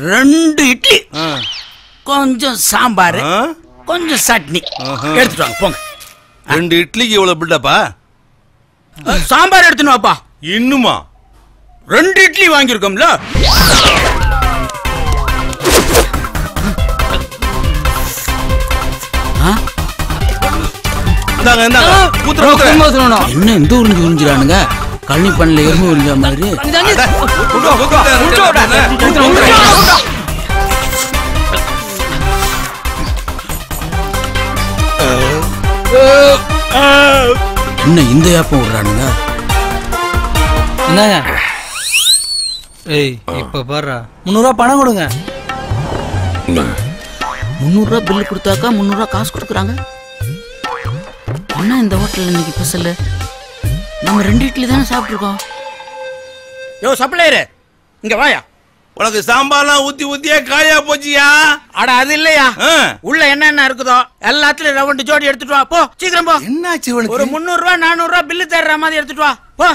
2 இட்லி, கொஞ்சம் சாம்பார், கொஞ்சம் சட்னி எடுத்துட்டு வாங்க போங்க. 2 இட்லிக்கு இவ்வளவு பில்டப்பா? சாம்பார் எடுத்துன்னு வாப்பா. இன்னுமா? 2 இட்லி வாங்கியிருக்கோம்ல. என்ன இந்த உறிஞ்சு உறிஞ்சிடானுங்க? கழனி பண்ணல எருமை உறிஞ்ச மாதிரி. என்ன இந்த ஏப்பம் விடுறானுங்க? என்னங்க? ஏய் இப்ப பாரு 300 ரூபா பணம் கொடுங்க. 300 ரூபா பில்லு கொடுத்தாக்கா 300 ரூபா காசு கொடுக்குறாங்க. என்ன இந்த ஹோட்டல் இன்னைக்கு ஸ்பெஷல்? நம்ம 2 இட்லி தானே சாப்பிட்டுருக்கோம். யோ சப்ளையர், இங்க வாயா. உனக்கு சாம்பார்லாம் ஊத்தி ஊத்தியே காயா போச்சியா? அட அது இல்லையா, உள்ள என்னென்ன இருக்குதோ எல்லாத்துலயும் ரவுண்டு ஜோடி எடுத்துட்டு வா. போ சீக்கிரம் போ. என்னாச்சு உனக்கு? ஒரு 300 ரூபா 400 ரூபா பில்லு தர்ற மாதிரி எடுத்துட்டு வா. போ.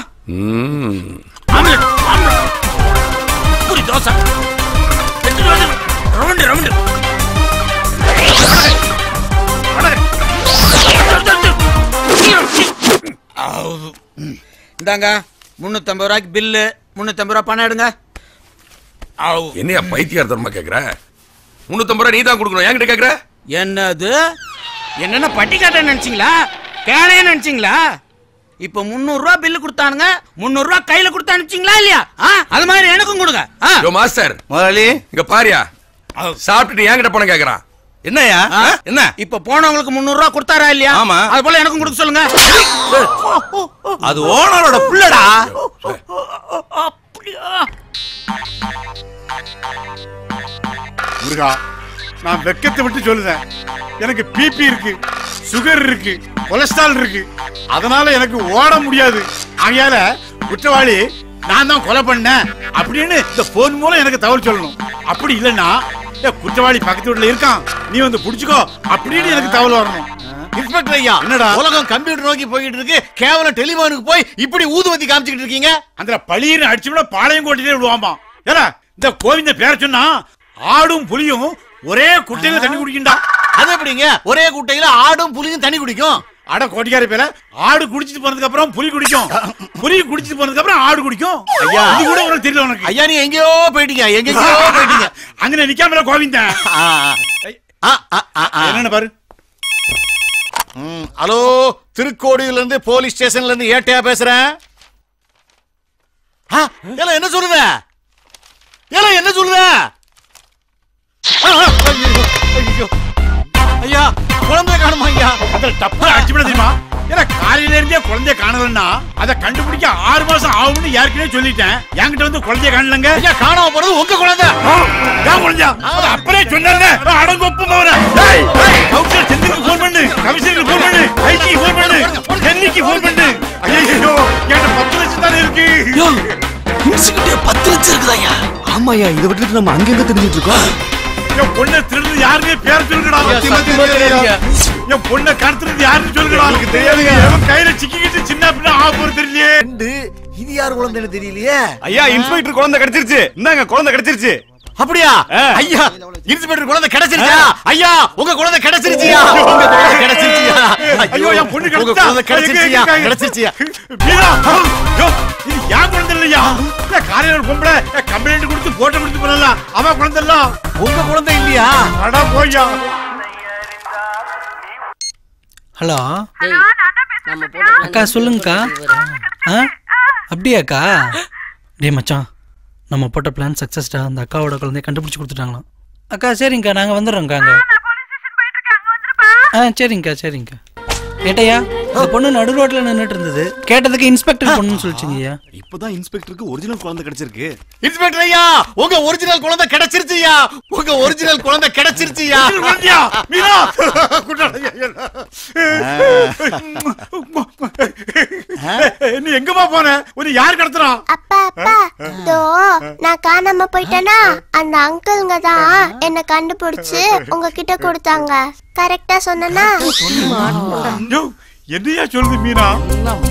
ஆம்லெட் ஆம்லெட் பூரி தோசை எடுத்துட்டு வா. ரவுண்டு ரவுண்டு இந்தாங்க 350 ரூபாய்க்கு பில்லு. 350 ரூபா பணம் எடுங்க. என்னையா பைத்தியார்த்தமா கேக்குற? 350 ரூபா நீ தான் கொடுக்கணும், என்கிட்ட கேக்குற? என்னது? என்னென்ன பட்டி காட்ட நினைச்சீங்களா? கேளைய நினைச்சீங்களா? இப்ப 300 ரூபா பில்லு கொடுத்தானுங்க, 300 ரூபா கையில கொடுத்து அனுப்பிச்சீங்களா இல்லையா? அது மாதிரி எனக்கும் கொடுங்க. மாஸ்டர் முதலாளி இங்க பாரியா, சாப்பிட்டுட்டு என்கிட்ட பணம் கேக்குறான். என்னையா? என்ன இப்ப போனவங்களுக்கு 300 ரூபா கொடுத்தாரா இல்லையா? ஆமா. அது போல எனக்கும் கொடுக்க சொல்லுங்க. அது ஓனரோட புள்ளடா. அப்படியா? முருகா, நான் வெக்கத்தை விட்டு சொல்லுறேன். எனக்கு பிபி இருக்கு, சுகர் இருக்கு, கொலஸ்ட்ரால் இருக்கு. அதனால எனக்கு ஓட முடியாது. ஆகையால குற்றவாளி நான் தான் கொலை பண்ணேன் அப்படின்னு இந்த போன் மூலம் எனக்கு தகவல் சொல்லணும். அப்படி இல்லைன்னா குற்றவாளி பக்கத்து வீட்டுல இருக்கான், நீ வந்து புடிச்சுக்கோ அப்படின்னு எனக்கு தகவல் வரணும். இன்ஸ்பெக்டர் ஐயா, என்னடா உலகம் கம்ப்யூட்டர் நோக்கி போயிட்டு இருக்கு, கேவலம் டெலிபோனுக்கு போய் இப்படி ஊதுவத்தி காமிச்சிட்டு இருக்கீங்க. அந்த பழியின்னு அடிச்சு பாளையம் கோட்டிலே விடுவாமா. ஏன்னா இந்த கோவிந்த பேர சொன்னா ஆடும் புலியும் ஒரே குட்டையில தண்ணி குடிக்கும்டா. அது எப்படிங்க ஒரே குட்டையில ஆடும் புலியும் தண்ணி குடிக்கும்? அட கோட்டிக்கார பேர, ஆடு குடிச்சிட்டு போனதுக்கு அப்புறம் புலி குடிக்கும், புலி குடிச்சிட்டு போனதுக்கு அப்புறம் ஆடு குடிக்கும். ஐயா இது கூட உனக்கு தெரியல? உனக்கு ஐயா நீ எங்கேயோ போயிட்டீங்க, எங்கேயோ போயிட்டீங்க. அங்க நிக்காமல கோவிந்தா என்னன்னு பாரு. ஹலோ, திருக்கோடியில இருந்து போலீஸ் ஸ்டேஷன்ல இருந்து ஏட்டையா பேசுறேன். என்ன சொல்லுத? என்ன சொல்லுத? ஐயா குழந்தை காணுமா? ஐயா அதுல டப்பு அடிச்சு விட தெரியுமா? ஏன்னா காலையில இருந்தே குழந்தைய காணலன்னா அதை கண்டுபிடிக்க 6 மாசம் ஆகும்னு ஏற்கனவே சொல்லிட்டேன். என்கிட்ட வந்து குழந்தைய காணலங்க. ஐயா காணாம போறது உங்க குழந்தை. ஏன் குழந்தையா? அது அப்படியே சொன்னாங்க. அடங்கொப்பு மவன. கவுன்சிலர் செந்திலுக்கு ஃபோன் பண்ணு, கமிஷனருக்கு ஃபோன் பண்ணு, ஐஜி ஃபோன் பண்ணு, டெல்லிக்கு ஃபோன் பண்ணு. ஐயோ என்கிட்ட 10 லட்சம் தானே இருக்கு. இன்ஸ்பெக்டர் 10 லட்சம் இருக்குதாயா? ஆமாயா, இதை விட்டுட்டு நம்ம அங்கங்க தெரிஞ்சிட்டு இருக்கோம். என் பொண்ணை திருடுறது யாருன்னு பேர் சொல்லுங்கடா. என் பொண்ணை கடத்துறது யாருன்னு சொல்லுங்கடா. எனக்கு தெரியாதுங்க. கையில சிக்கிக்கிட்டு சின்ன பின்ன ஆபத்து தெரியலையே. இது யார் குழந்தைன்னு தெரியலையே. ஐயா இன்ஸ்பெக்டர் குழந்தை கிடைச்சிருச்சு. இந்தாங்க குழந்தை கிடைச்சிருச்சு. அப்படியா? ஐயா இன்ஸ்பெக்டர் குழந்தை கிடைச்சிருச்சா? ஐயா உங்க குழந்தை கிடைச்சிருச்சியா? உங்க குழந்தை கிடைச்சிருச்சியா? ஐயோ என் பொண்ணு உங்க குழந்தை கிடைச்சிருச்சியா? கிடைச்சிருச்சியா? மீரா, யோ இது யார் குழந்தை இல்லையா? இந்த காலையில ஒரு பொம்பளை கம்ப்ளைண்ட் கொடுத்து போட்டோ கொடுத்து போறல, அவ குழந்தை இல்ல. உங்க குழந்தை இல்லையா? அட போய்யா. ஹலோ அக்கா, சொல்லுங்கக்கா. அப்படியாக்கா? டே மச்சான், நம்ம போட்ட பிளான் சக்ஸஸ்டா. அந்த அக்காவோட குழந்தைய கண்டுபிடிச்சு கொடுத்துட்டாங்களாம். அக்கா சரிங்கக்கா, நாங்கள் வந்துடுறோங்க்கா. அங்கே சரிங்கக்கா சரிங்கக்கா. ஏட்டையா, அந்த பொண்ணு நடு ரோட்ல நின்றுட்டு இருந்தது. கேட்டதுக்கு இன்ஸ்பெக்டர் பொண்ணுன்னு சொல்லிச்சிங்கய்யா. இப்பதான் இன்ஸ்பெக்டருக்கு ஒரிஜினல் குழந்தை கிடைச்சிருக்கு. இன்ஸ்பெக்டர் ஐயா, உங்க ஒரிஜினல் குழந்தை கிடைச்சிருச்சியா? உங்க ஒரிஜினல் குழந்தை கிடைச்சிருச்சியா? மீரா நீ எங்கமா போன? ஒரு யார் கடத்துறா? அப்பா அப்பா, தோ நான் காணாம போயிட்டேனா, அந்த அங்கிள்ங்க தான் என்ன கண்டுபிடிச்சு உங்ககிட்ட கொடுத்தாங்க. கரெக்டா சொன்னனா? என்னையா சொல்லுது மீனா?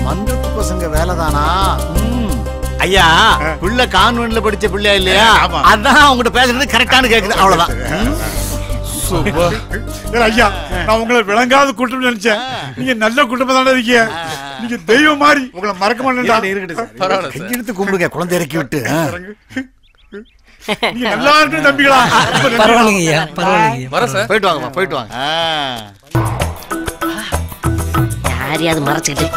மண்டபத்து பசங்க வேலைதானா? ஐயா புள்ள கான்வென்ட்ல படிச்ச பிள்ளையா இல்லையா? அதான் உங்ககிட்ட பேசுறது கரெக்டானு கேக்குது, அவ்வளவுதான். ஐயா நான் உங்களை விளங்காத கூட்டம் நினைச்சேன். நீங்க நல்ல குடும்பம் தானே இருக்கீங்க. நீங்க தெய்வம் மாதிரி, உங்களை மறக்க மாட்டேன். கையெடுத்து கும்பிடுங்க, குழந்தை இறக்கி விட்டு. நீங்க நல்லா இருக்கு தம்பிகளா. பரவாயில்லைங்க ஐயா, பரவாயில்லைங்க. வர சார். போயிட்டு வாங்கம்மா, போயிட்டு வாங்க. யாரையாவது மறைச்சிட்டு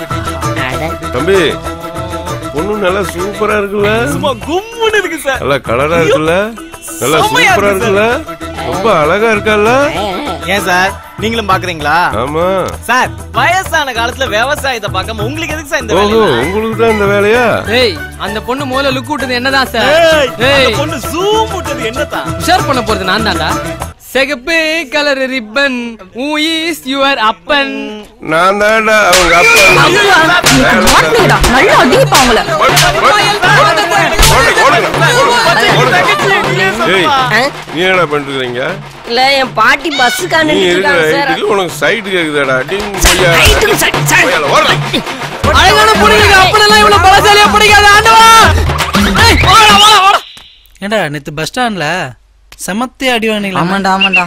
தம்பி பொண்ணு நல்லா சூப்பரா இருக்குல்ல? சும்மா கும்முன்னு இருக்கு சார். நல்லா கலரா இருக்குல்ல? நல்லா சூப்பரா இருக்குல்ல? ரொம்ப அழகா இருக்கல்ல? ஏன் சார் நீங்களும் பாக்குறீங்களா? ஆமா சார் வயசான காலத்துல விவசாயத்தை பார்க்காம உங்களுக்கு எதுக்கு சார் இந்த ஓஹோ, வேலை? உங்களுக்கு தான் இந்த வேலையா? ஏய் அந்த பொண்ணு முதல்ல லுக் விட்டது என்னதான் சார்? அந்த பொண்ணு ஜூம் விட்டது என்னதான்? ஷேர் பண்ண போறது நான் தான்டா. சிகப்பு colour ribbon who is your அப்பன்? நான் தான்டா அவங்க அப்பா. நல்லா அடிப்பா அவங்கள. ஏய் நீ என்ன பண்றீங்க? இல்ல என் பாட்டி பஸ்ஸுக்கான நீ நின்னுட்டாங்க சார். இருக்கிற உனக்கு சைடு கேக்குதாடா? டிங் அழகான பொண்ணுங்க அப்பனெல்லாம் இவ்வளவு பலசாலியா பிடிக்காத ஆண்டவா. ஏய் ஓட ஓட ஓட. ஏண்டா நேத்து பஸ் ஸ்டாண்ட்ல சமத்தே அடி வாங்கினீங்களா? ஆமாண்டா ஆமாண்டா.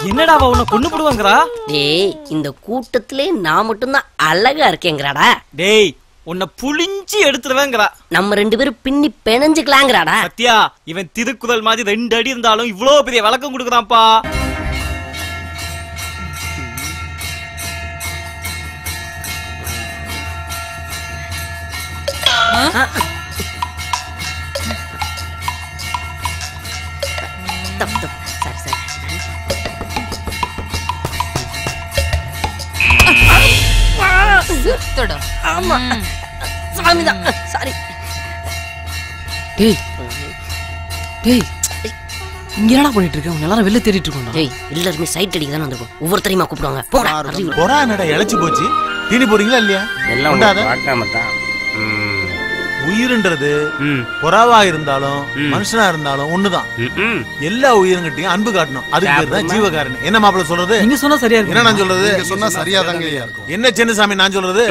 என்னடா அவ உன்னை கொண்டு போடுவாங்கறா? டேய் இந்த கூட்டத்திலே நான் மட்டும் தான் அழகா இருக்கேங்கறாடா. டேய் உன்னை புளிஞ்சி எடுத்துறவேங்கறா. நம்ம ரெண்டு பேரும் பின்னி பெனஞ்சுக்கலாங்கறாடா. சத்யா இவன் திருக்குறள் மாதிரி 2 அடி இருந்தாலும் இவ்ளோ பெரிய விளக்கம் கொடுக்கறான்ப்பா. தப்பு தப்பு. சரி சரி. ஆமா சாமிதான். சாரி. டேய் டேய் இங்க என்னடா பண்ணிட்டு இருக்க? உங்க எல்லாரும் வெளிய தேடிட்டு இருக்கோம். டேய் எல்லாரும் சைட் அடிக்க தான வந்திருக்கோம். ஒவ்வொருத்தரையுமா கூப்பிடுவாங்க. போடா. பொறா என்னடா இழைச்சு போச்சு. தீனி போறீங்களா இல்லையா? எல்லாம் பார்க்காம தான். உயிர்ன்றது புறாவா இருந்தாலும் மனுஷனா இருந்தாலும் ஒண்ணுதான். எல்லா உயிரினங்கட்டையும் அன்பு காட்டணும். அதுக்கு பேர் தான் ஜீவகாரணி. என்ன மாப்பிள்ள சொல்றது? நீங்க சொன்னா சரியா இருக்கு. என்ன நான் சொல்றது? சொன்னா சரியாதாங்க இருக்கும். என்ன சின்னசாமி நான் சொல்றது?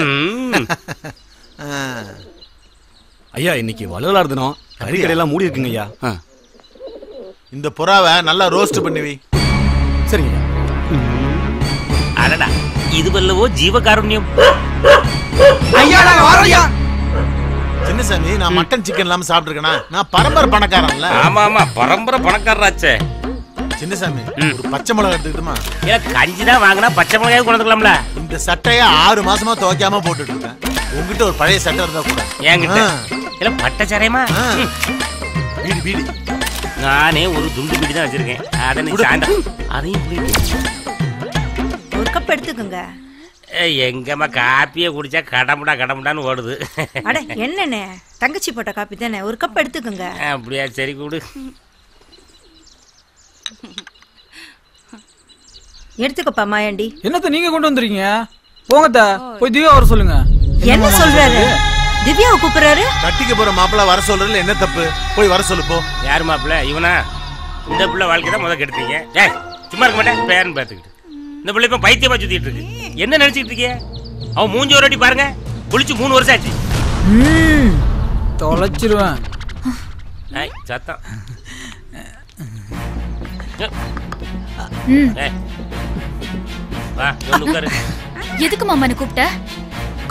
ஐயா இன்னைக்கு வள்ளலார் தினம். கறி கடையெல்லாம் மூடி இருக்குங்க ஐயா. இந்த புறாவை நல்லா ரோஸ்ட் பண்ணி வை. சரிங்க. அடடா இது வல்லவோ ஜீவகாருண்யம். ஐயா நாங்க வரோம் ஐயா. சின்னசாமி நான் மட்டன் சிக்கன் இல்லாம சாப்பிட்டுருக்கேனா? நான் பரம்பரை பணக்காரன்ல. ஆமா ஆமா பரம்பரை பணக்காரராச்சே. சின்னசாமி ஒரு பச்சை மிளகாய் எடுத்துக்கிட்டுமா? ஏன் கஞ்சி தான் வாங்கினா பச்சை மிளகாய் கொண்டுக்கலாம்ல? இந்த சட்டைய 6 மாசமா துவைக்காம போட்டுட்டு இருக்கேன். உங்ககிட்ட ஒரு பழைய சட்டை இருந்தா கூட. என்கிட்ட இல்ல பட்டை சரையமா? PT PT. நானே ஒரு துண்டு பீடி தான் வச்சிருக்கேன். அதை நீ சாயந்தரம் அதையும் ஒரு கப் எடுத்துக்கோங்க. எங்கம்மா காப்பியை குடிச்சா கடமுடான்னு ஓடுது. அட என்னண்ணே தங்கச்சி போட்ட காப்பி தானே, ஒரு கப் எடுத்துக்கோங்க. அப்படியா சரி கூடு. எடுத்துக்கப்பா மாயாண்டி. என்னத்த நீங்க கொண்டு வந்திருக்கீங்க? போங்கத்த போய் திவ்யா வர சொல்லுங்க. என்ன சொல்றாரு? திவ்யாவை கூப்பிடுறாரு. கட்டிக்க போற மாப்பிள்ள வர சொல்றதுல என்ன தப்பு? போய் வர சொல்லு போ. யாரு மாப்பிள்ள? இவனா? இந்த பிள்ளை வாழ்க்கை தான் முதல் கெடுத்தீங்க. ஏய் சும்மா இருக்க மாட்டேன் பேரன் பார்த்துக்கிட்டு. இந்த பிள்ளை இப்ப பைத்தியமா சுத்திட்டு இருக்கு. என்ன நினைச்சிட்டு இருக்கீங்க? அவன் மூஞ்சி ஒரு வாட்டி பாருங்க. குளிச்சு 3 வருஷம் ஆச்சு. தொலைச்சிருவேன். சத்தம். வா வந்து உட்காரு. எதுக்கு மாமா என்ன கூப்பிட்ட?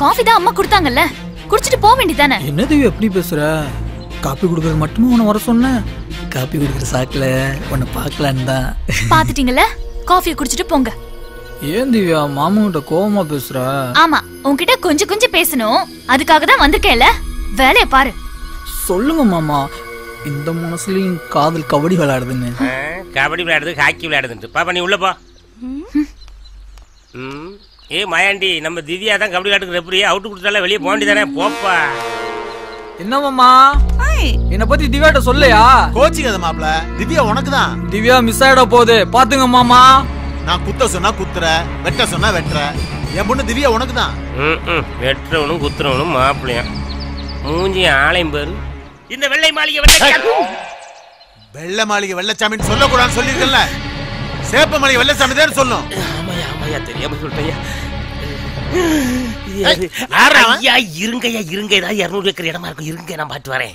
காஃபி தான் அம்மா கொடுத்தாங்கல்ல, குடிச்சிட்டு போக வேண்டியதானே? என்ன திவ்யா எப்படி பேசுற? காப்பி குடுக்கறது மட்டுமே உன்னை வர சொன்னேன். காப்பி குடுக்கற சாக்குல உன்னை பார்க்கலான்னு தான். பாத்துட்டீங்கல்ல, காஃபியை குடிச்சிட்டு போங்க. ஏன் திவ்யா மாமங்கிட்ட கோவமா பேசுற? ஆமா உன்கிட்ட கொஞ்சம் பேசணும், அதுக்காக தான் வந்திருக்கேன்ல. வேலையை பாரு. சொல்லுங்க மாமா, இந்த மனசுலயும் காதல் கபடி விளையாடுதுன்னு. கபடி விளையாடுது, ஹாக்கி விளையாடுதுன்னு. பாப்பா நீ உள்ள போ. ஏ மாயாண்டி, நம்ம திவ்யா தான் கபடி விளையாட்டுக்கு ரெஃபரி. அவுட் கொடுத்தால வெளியே போக வேண்டியதானே? போப்பா. என்ன மாமா என்ன பத்தி திவ்யாட்ட சொல்லையா? கோச்சிக்காத மாப்ள, திவ்யா உனக்கு தான். திவ்யா மிஸ் ஆயிட போகுது பாத்துங்க மாமா. நான் குத்த சொன்னா குத்துற, வெட்ட சொன்னா வெட்டுற. என் பொண்ணு திவ்யா உனக்கு தான். வெட்டுறவனும் குத்துறவனும் மாப்பிள்ளையா மூஞ்சி ஆலயம் பேரு. இந்த வெள்ளை மாளிகை வெள்ளை மாளிகை வெள்ளச்சாமின்னு சொல்லக்கூடாதுன்னு சொல்லியிருக்கல. சேப்ப மாளிகை வெள்ளச்சாமி தான் சொல்லணும். ஆமாயா தெரியாம சொல்லிட்டேன். இருங்கய்யா இருங்க, ஏதாவது 200 ஏக்கர் இடமா இருக்கும். இருங்க நான் பாட்டு வரேன்.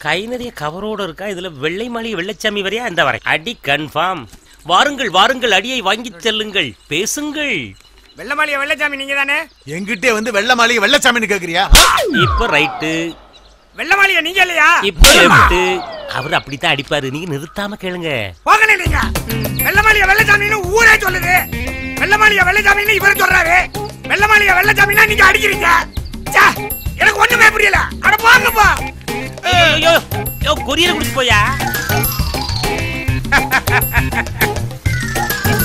கை நிறைய கவரோட இருக்கா. இதுல வெள்ளை மாளிகை வெள்ளச்சாமி வரையா இந்த வரேன். அடி கன்ஃபார்ம். வாருங்கள் வாருங்கள், அடியை வாங்கி செல்லுங்கள், பேசுங்கள். வெள்ளை மாளிகை வெள்ளச்சாமி நீங்க தானே? எங்கிட்டே வந்து வெள்ளை மாளிகை வெள்ளச்சாமின்னு கேக்குறியா? இப்ப ரைட்டு. வெள்ளை மாளிகை நீங்க இல்லையா? இப்ப லெஃப்ட். அவர் அப்படித்தான் அடிப்பாரு, நீங்க நிறுத்தாம கேளுங்க. போகணும் நீங்க. வெள்ளை மாளிகை வெள்ளச்சாமின்னு ஊரே சொல்லுது. வெள்ளை மாளிகை வெள்ளச்சாமின்னு இவரு சொல்றாரு. வெள்ளை மாளிகை வெள்ளச்சாமின்னா நீங்க அடிக்கிறீங்க. எனக்கு ஒண்ணுமே புரியல. அட போங்கப்பா. கொரியர் குடிச்சு போயா.